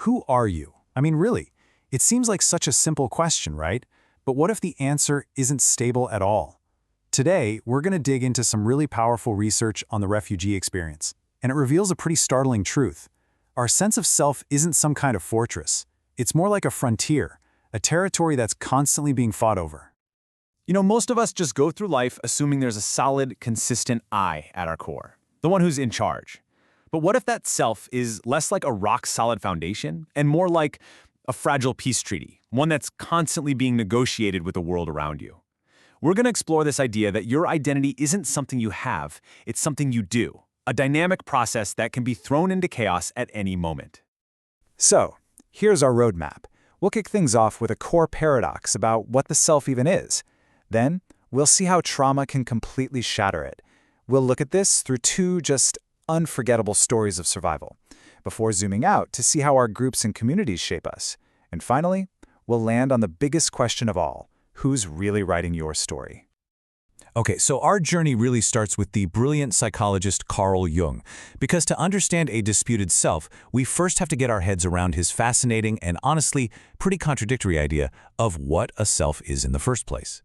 who are you? I mean, really, it seems like such a simple question, right? But what if the answer isn't stable at all? Today, we're going to dig into some really powerful research on the refugee experience, and it reveals a pretty startling truth. Our sense of self isn't some kind of fortress. It's more like a frontier, a territory that's constantly being fought over. Most of us just go through life assuming there's a solid, consistent I at our core, the one who's in charge. But what if that self is less like a rock-solid foundation and more like a fragile peace treaty, one that's constantly being negotiated with the world around you? We're going to explore this idea that your identity isn't something you have, it's something you do, a dynamic process that can be thrown into chaos at any moment. So, here's our roadmap. We'll kick things off with a core paradox about what the self even is. Then, we'll see how trauma can completely shatter it. We'll look at this through two just unforgettable stories of survival, before zooming out to see how our groups and communities shape us. And finally, we'll land on the biggest question of all: who's really writing your story? Okay, so our journey really starts with the brilliant psychologist Carl Jung, because to understand a disputed self, we first have to get our heads around his fascinating and honestly pretty contradictory idea of what a self is in the first place.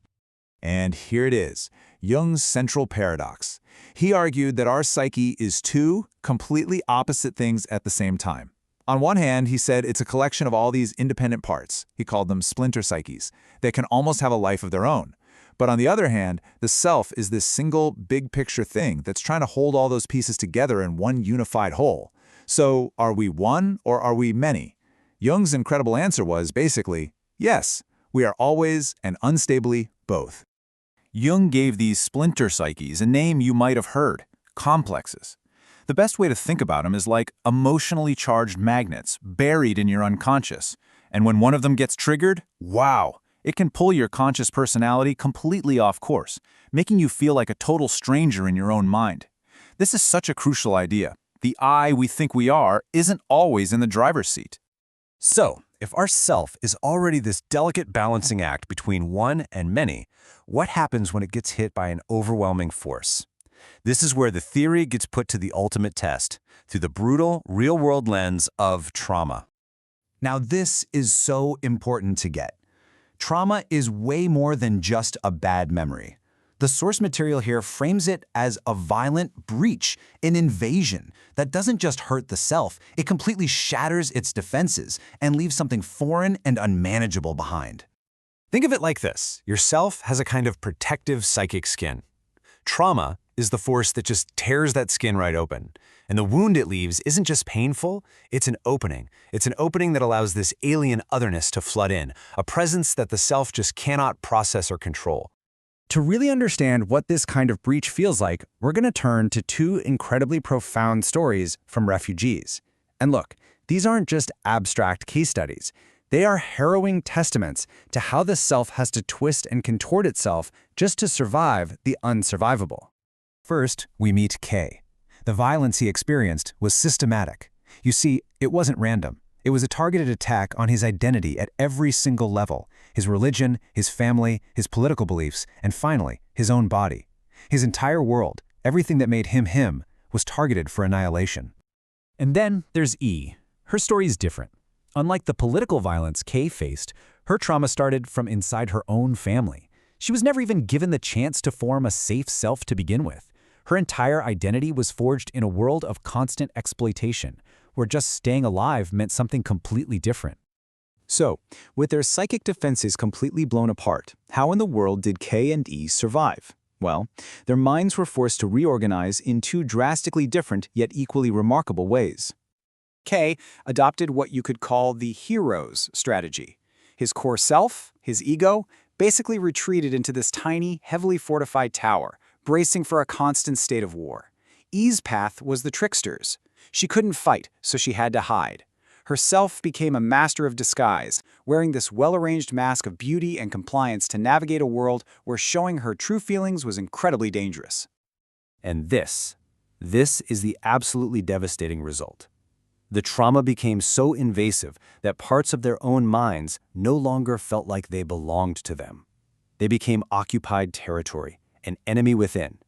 And here it is, Jung's central paradox. He argued that our psyche is two completely opposite things at the same time. On one hand, he said it's a collection of all these independent parts, he called them splinter psyches, that can almost have a life of their own. But on the other hand, the self is this single big picture thing that's trying to hold all those pieces together in one unified whole. So are we one or are we many? Jung's incredible answer was basically, yes, we are always and unstably both. Jung gave these splinter psyches a name you might have heard: complexes. The best way to think about them is like emotionally charged magnets buried in your unconscious. And when one of them gets triggered, wow, it can pull your conscious personality completely off course, making you feel like a total stranger in your own mind. This is such a crucial idea. The I we think we are isn't always in the driver's seat. So, if our self is already this delicate balancing act between one and many, what happens when it gets hit by an overwhelming force? This is where the theory gets put to the ultimate test, through the brutal, real-world lens of trauma. Now, this is so important to get. Trauma is way more than just a bad memory. The source material here frames it as a violent breach, an invasion that doesn't just hurt the self, it completely shatters its defenses and leaves something foreign and unmanageable behind. Think of it like this: your self has a kind of protective psychic skin. Trauma is the force that just tears that skin right open. And the wound it leaves isn't just painful, it's an opening. It's an opening that allows this alien otherness to flood in, a presence that the self just cannot process or control. To really understand what this kind of breach feels like, we're going to turn to two incredibly profound stories from refugees. And look, these aren't just abstract case studies. They are harrowing testaments to how the self has to twist and contort itself just to survive the unsurvivable. First, we meet Kay. The violence he experienced was systematic. You see, it wasn't random. It was a targeted attack on his identity at every single level: his religion, his family, his political beliefs, and finally, his own body. His entire world, everything that made him him, was targeted for annihilation. And then there's E. Her story is different. Unlike the political violence Kay faced, her trauma started from inside her own family. She was never even given the chance to form a safe self to begin with. Her entire identity was forged in a world of constant exploitation, where just staying alive meant something completely different. So, with their psychic defenses completely blown apart, how in the world did K and E survive? Well, their minds were forced to reorganize in two drastically different yet equally remarkable ways. K adopted what you could call the hero's strategy. His core self, his ego, basically retreated into this tiny, heavily fortified tower, bracing for a constant state of war. E's path was the trickster's. She couldn't fight, so she had to hide. Her self became a master of disguise, wearing this well-arranged mask of beauty and compliance to navigate a world where showing her true feelings was incredibly dangerous. And this is the absolutely devastating result. The trauma became so invasive that parts of their own minds no longer felt like they belonged to them. They became occupied territory, an enemy within.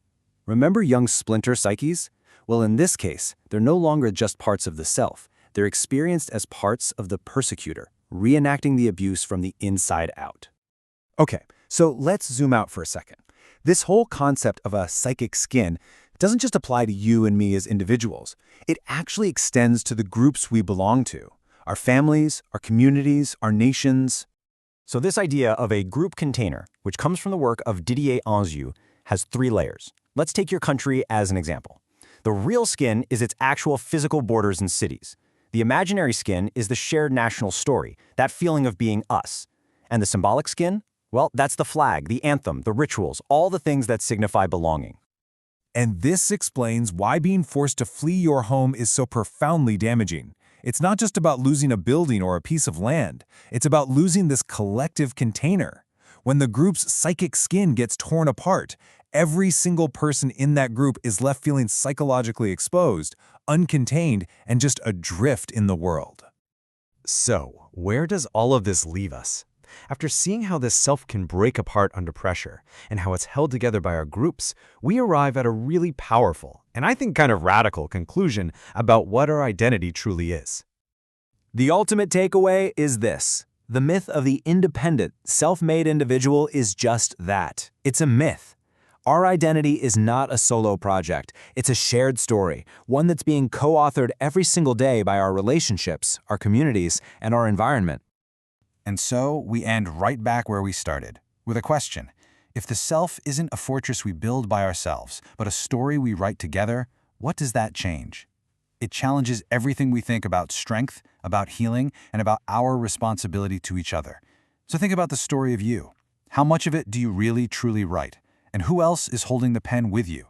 Remember Jung's splinter psyches? Well, in this case, they're no longer just parts of the self. They're experienced as parts of the persecutor, reenacting the abuse from the inside out. Okay, so let's zoom out for a second. This whole concept of a psychic skin doesn't just apply to you and me as individuals. It actually extends to the groups we belong to, our families, our communities, our nations. So this idea of a group container, which comes from the work of Didier Anzieu, has 3 layers. Let's take your country as an example. The real skin is its actual physical borders and cities. The imaginary skin is the shared national story, that feeling of being us. And the symbolic skin? Well, that's the flag, the anthem, the rituals, all the things that signify belonging. And this explains why being forced to flee your home is so profoundly damaging. It's not just about losing a building or a piece of land. It's about losing this collective container. When the group's psychic skin gets torn apart, every single person in that group is left feeling psychologically exposed, uncontained, and just adrift in the world. So, where does all of this leave us? After seeing how this self can break apart under pressure and how it's held together by our groups, we arrive at a really powerful, and I think kind of radical conclusion about what our identity truly is. The ultimate takeaway is this. The myth of the independent, self-made individual is just that. It's a myth. Our identity is not a solo project. It's a shared story, one that's being co-authored every single day by our relationships, our communities, and our environment. And so we end right back where we started, with a question. If the self isn't a fortress we build by ourselves, but a story we write together, what does that change? It challenges everything we think about strength, about healing, and about our responsibility to each other. So think about the story of you. How much of it do you really, truly write? And who else is holding the pen with you?